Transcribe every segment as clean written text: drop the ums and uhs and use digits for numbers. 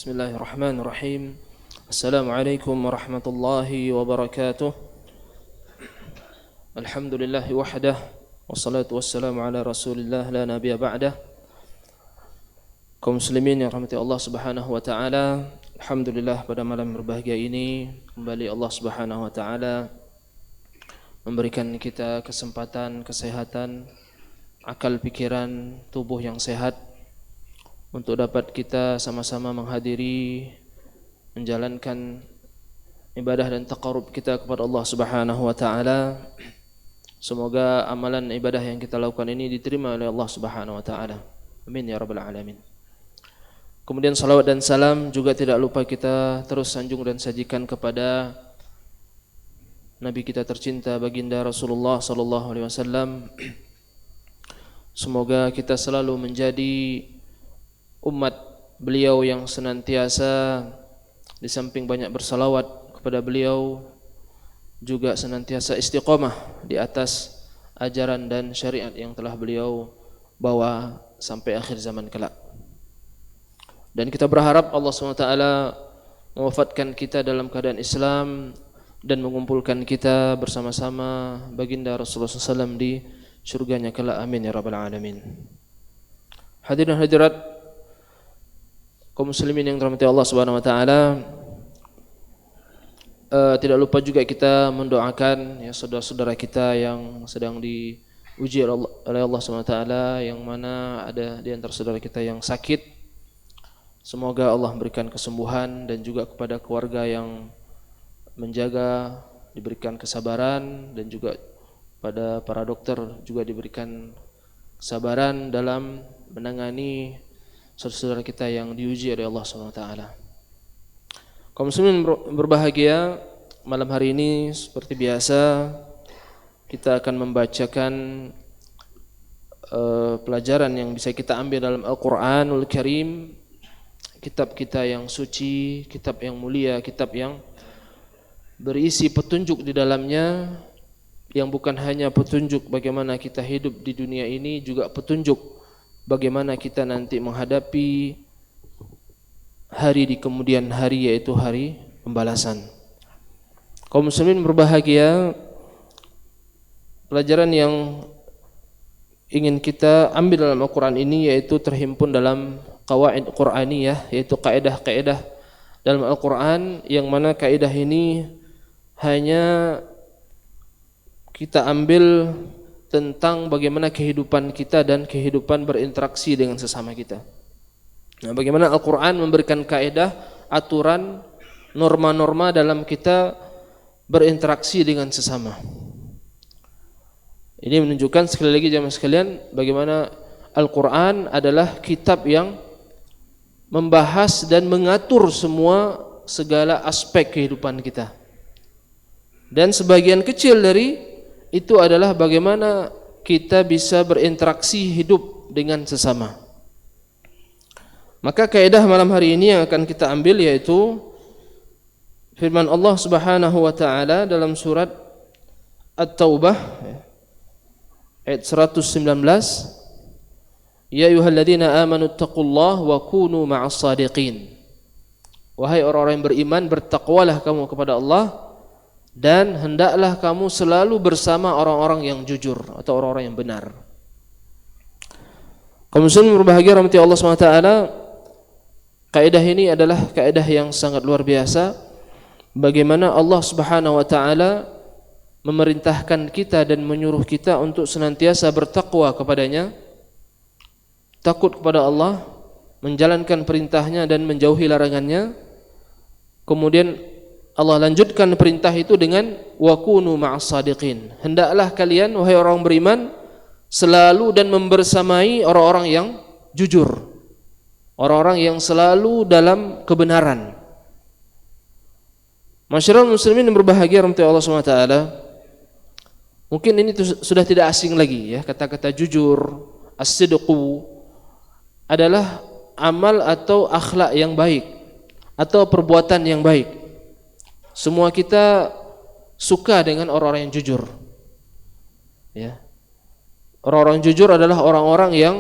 Bismillahirrahmanirrahim. Assalamualaikum warahmatullahi wabarakatuh. Alhamdulillahi wahdah, wassalatu wassalamu ala rasulillah la nabiyya ba'dah. Kaum muslimin yang rahmati Allah subhanahu wa ta'ala, alhamdulillah pada malam berbahagia ini kembali Allah subhanahu wa ta'ala memberikan kita kesempatan, kesehatan, akal, pikiran, tubuh yang sehat untuk dapat kita sama-sama menghadiri, menjalankan ibadah dan taqarrub kita kepada Allah Subhanahu wa taala. Semoga amalan ibadah yang kita lakukan ini diterima oleh Allah Subhanahu wa taala. Amin ya rabbal alamin. Kemudian salawat dan salam juga tidak lupa kita terus sanjung dan sajikan kepada Nabi kita tercinta baginda Rasulullah sallallahu alaihi wasallam. Semoga kita selalu menjadi umat beliau yang senantiasa di samping banyak bersalawat kepada beliau juga senantiasa istiqomah di atas ajaran dan syariat yang telah beliau bawa sampai akhir zaman kelak. Dan kita berharap Allah SWT mewafatkan kita dalam keadaan Islam dan mengumpulkan kita bersama-sama baginda Rasulullah SAW di syurganya kelak. Amin ya rabbal alamin. Hadirin hadirat kaum muslimin yang dirahmati Allah Subhanahu wa taala, tidak lupa juga kita mendoakan ya saudara-saudara kita yang sedang diuji oleh Allah Subhanahu wa taala, yang mana ada di antara saudara kita yang sakit. Semoga Allah memberikan kesembuhan dan juga kepada keluarga yang menjaga diberikan kesabaran, dan juga pada para dokter juga diberikan kesabaran dalam menangani saudara-saudara kita yang diuji oleh Allah SWT. Kaum muslimin berbahagia, malam hari ini seperti biasa kita akan membacakan pelajaran yang bisa kita ambil dalam Al-Quranul Karim, kitab kita yang suci, kitab yang mulia, kitab yang berisi petunjuk di dalamnya, yang bukan hanya petunjuk bagaimana kita hidup di dunia ini, juga petunjuk bagaimana kita nanti menghadapi hari di kemudian hari, yaitu hari pembalasan. Kaum muslimin berbahagia, pelajaran yang ingin kita ambil dalam Al-Quran ini yaitu terhimpun dalam qawaid Qur'aniyah, yaitu kaidah-kaidah dalam Al-Quran, yang mana kaidah ini hanya kita ambil tentang bagaimana kehidupan kita dan kehidupan berinteraksi dengan sesama kita. Nah, bagaimana Al-Quran memberikan kaidah, aturan, norma-norma dalam kita berinteraksi dengan sesama. Ini menunjukkan sekali lagi jamaah sekalian, bagaimana Al-Quran adalah kitab yang membahas dan mengatur segala aspek kehidupan kita. Dan sebagian kecil dari itu adalah bagaimana kita bisa berinteraksi hidup dengan sesama. Maka kaidah malam hari ini yang akan kita ambil yaitu firman Allah Subhanahu wa taala dalam surat At-Taubah ayat 119, ya ayyuhalladzina amanu taqullaha wa kunu ma'as shadiqin. Wahai orang-orang yang beriman, bertakwalah kamu kepada Allah dan hendaklah kamu selalu bersama orang-orang yang jujur atau orang-orang yang benar. Kaum muslimin berbahagia rahmati Allah SWT, kaidah ini adalah kaidah yang sangat luar biasa. Bagaimana Allah Subhanahu wa taala memerintahkan kita dan menyuruh kita untuk senantiasa bertakwa kepadanya, takut kepada Allah, menjalankan perintahnya dan menjauhi larangannya. Kemudian Allah lanjutkan perintah itu dengan wa kunu ma'as shadiqin. Hendaklah kalian wahai orang beriman selalu dan membersamai orang-orang yang jujur, orang-orang yang selalu dalam kebenaran. Masyarakat muslimin yang berbahagia rahmati Allah SWT, mungkin ini sudah tidak asing lagi ya, kata-kata jujur, as-sidqu adalah amal atau akhlak yang baik atau perbuatan yang baik. Semua kita suka dengan orang-orang yang jujur. Ya. Orang-orang jujur adalah orang-orang yang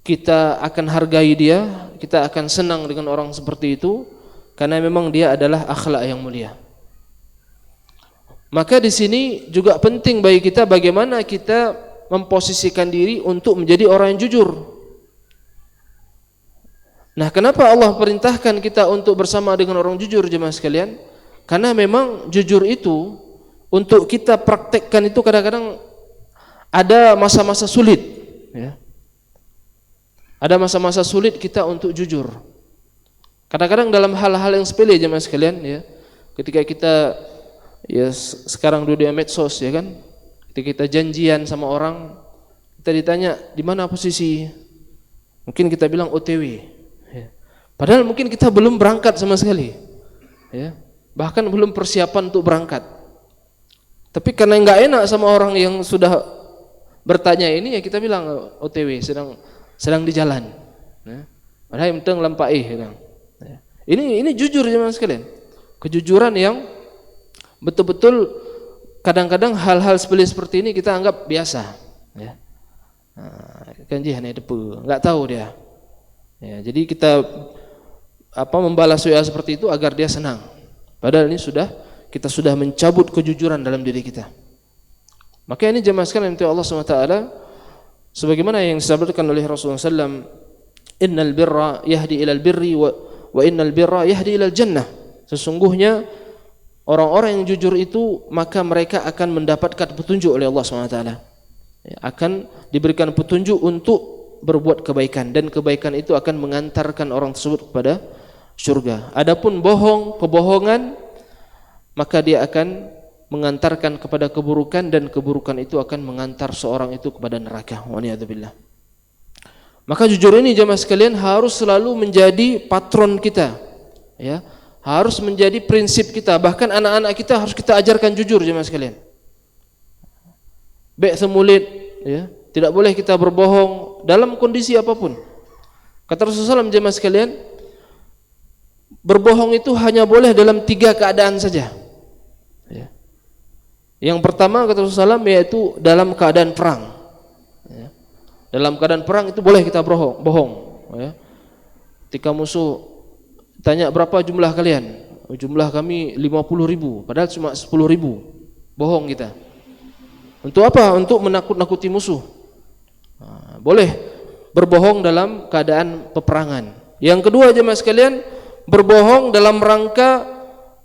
kita akan hargai dia, kita akan senang dengan orang seperti itu karena memang dia adalah akhlak yang mulia. Maka di sini juga penting bagi kita bagaimana kita memposisikan diri untuk menjadi orang yang jujur. Nah, kenapa Allah perintahkan kita untuk bersama dengan orang jujur, jemaah sekalian? Karena memang jujur itu untuk kita praktekkan itu kadang-kadang ada masa-masa sulit, ya. Ada masa-masa sulit kita untuk jujur. Kadang-kadang dalam hal-hal yang sepele, jemaah sekalian, ya. Ketika kita ya sekarang dunia medsos, ya kan, ketika kita janjian sama orang, kita ditanya di mana posisi, mungkin kita bilang OTW, ya. Padahal mungkin kita belum berangkat sama sekali, ya. Bahkan belum persiapan untuk berangkat. Tapi karena nggak enak sama orang yang sudah bertanya ini, ya kita bilang OTW, sedang di jalan, ya. Padahal yang penting lampai, ya. Ini jujur, jemaah sekalian, kejujuran yang betul-betul kadang-kadang hal-hal sepele seperti ini kita anggap biasa, ya. Kan dia hanya depu, nggak tahu dia, ya. Jadi kita membalas WA seperti itu agar dia senang, padahal ini kita sudah mencabut kejujuran dalam diri kita. Maka ini jemaah sekalian yang Allah SWT, sebagaimana yang disabdakan oleh Rasulullah SAW, innal birra yahdi ilal birri wa innal birra yahdi ilal jannah. Sesungguhnya orang-orang yang jujur itu maka mereka akan mendapatkan petunjuk oleh Allah SWT, akan diberikan petunjuk untuk berbuat kebaikan, dan kebaikan itu akan mengantarkan orang tersebut kepada surga. Adapun kebohongan, maka dia akan mengantarkan kepada keburukan, dan keburukan itu akan mengantar seorang itu kepada neraka. Waliyadzubillah. Maka jujur ini jemaah sekalian harus selalu menjadi patron kita, ya. Harus menjadi prinsip kita. Bahkan anak-anak kita harus kita ajarkan jujur, jemaah sekalian. Baik semulit, ya. Tidak boleh kita berbohong dalam kondisi apapun. Kata Rasulullah SAW, jemaah sekalian, berbohong itu hanya boleh dalam 3 keadaan saja, ya. Yang pertama kata Rasulullah SAW yaitu dalam keadaan perang, ya. Dalam keadaan perang itu boleh kita bohong, ya. Ketika musuh tanya berapa jumlah kalian, jumlah kami 50.000, padahal cuma 10.000, bohong kita. Untuk apa? Untuk menakut-nakuti musuh. Boleh berbohong dalam keadaan peperangan. Yang kedua jemaah sekalian, berbohong dalam rangka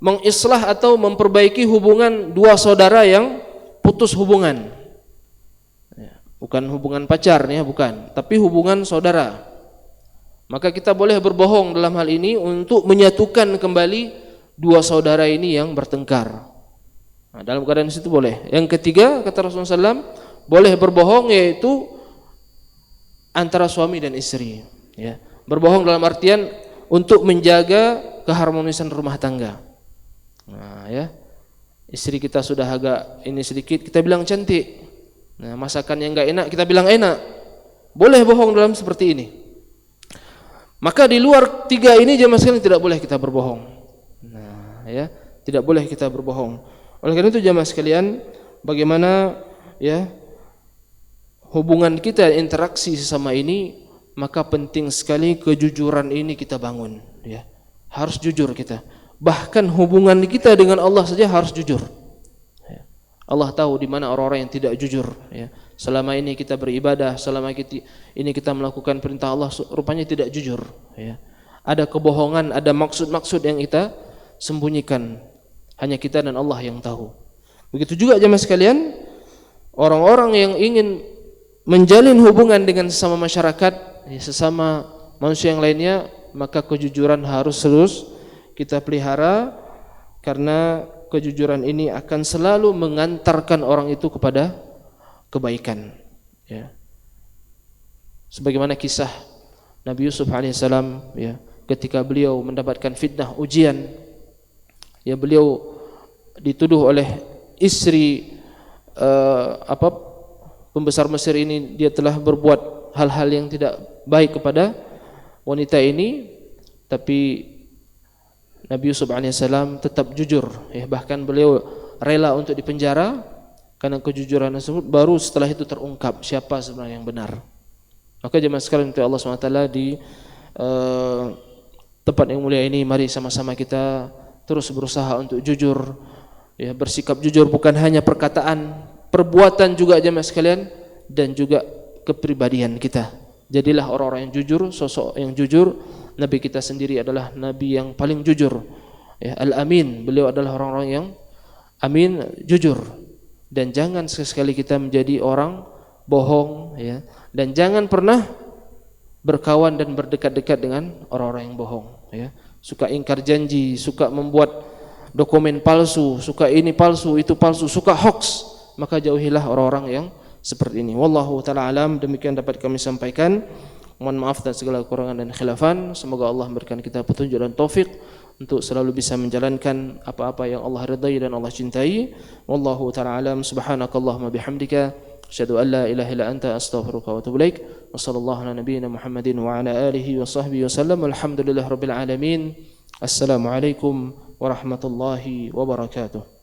mengislah atau memperbaiki hubungan dua saudara yang putus hubungan, bukan hubungan pacar, ya, bukan, tapi hubungan saudara. Maka kita boleh berbohong dalam hal ini untuk menyatukan kembali dua saudara ini yang bertengkar. Nah, dalam keadaan situ boleh. Yang ketiga kata Rasulullah SAW, boleh berbohong yaitu antara suami dan istri, ya. Berbohong dalam artian untuk menjaga keharmonisan rumah tangga. Nah, ya, istri kita sudah agak ini sedikit, kita bilang cantik. Nah, masakan yang enggak enak kita bilang enak. Boleh bohong dalam seperti ini. Maka di luar 3 ini jemaah sekalian tidak boleh kita berbohong. Nah, ya, tidak boleh kita berbohong. Oleh karena itu jemaah sekalian, bagaimana, ya, hubungan kita, interaksi sesama ini, maka penting sekali kejujuran ini kita bangun, ya. Harus jujur kita. Bahkan hubungan kita dengan Allah saja harus jujur. Allah tahu di mana orang-orang yang tidak jujur, ya. Selama ini kita beribadah, selama ini kita melakukan perintah Allah, rupanya tidak jujur, ya. Ada kebohongan, ada maksud-maksud yang kita sembunyikan. Hanya kita dan Allah yang tahu. Begitu juga jemaah sekalian, orang-orang yang ingin menjalin hubungan dengan sesama masyarakat, ya, sesama manusia yang lainnya, maka kejujuran harus terus kita pelihara, karena kejujuran ini akan selalu mengantarkan orang itu kepada kebaikan, ya. Sebagaimana kisah Nabi Yusuf alaihissalam, ya, ketika beliau mendapatkan fitnah, ujian, ya, beliau dituduh oleh istri pembesar Mesir ini, dia telah berbuat hal-hal yang tidak baik kepada wanita ini, tapi Nabi Yusuf alaihissalam tetap jujur, ya, bahkan beliau rela untuk dipenjara karena kejujuran tersebut. Baru setelah itu terungkap siapa sebenarnya yang benar. Maka jemaah sekalian untuk Allah SWT di tempat yang mulia ini, mari sama-sama kita terus berusaha untuk jujur, ya, bersikap jujur bukan hanya perkataan, perbuatan juga jemaah sekalian, dan juga kepribadian kita. Jadilah orang-orang yang jujur, sosok yang jujur. Nabi kita sendiri adalah Nabi yang paling jujur, ya, Al-Amin. Beliau adalah orang-orang yang amin, jujur. Dan jangan sekali kita menjadi orang bohong, ya. Dan jangan pernah berkawan dan berdekat-dekat dengan orang-orang yang bohong, ya. Suka ingkar janji, suka membuat dokumen palsu, suka ini palsu, itu palsu, suka hoax, maka jauhilah orang-orang yang seperti ini. Wallahu ta'ala alam. Demikian dapat kami sampaikan. Mohon maaf dan segala kekurangan dan khilafan. Semoga Allah memberikan kita petunjuk dan taufik untuk selalu bisa menjalankan apa-apa yang Allah ridai dan Allah cintai. Wallahu ta'ala alam. Subhanakallahumma bihamdika asyhadu an la ilaha illa anta astaghfiruka wa atubu ilaik. Wa sallallahu ala nabiyyina Muhammadin wa ala alihi wa sahbihi wasallam. Alhamdulillahirabbil alamin. Assalamualaikum warahmatullahi wabarakatuh.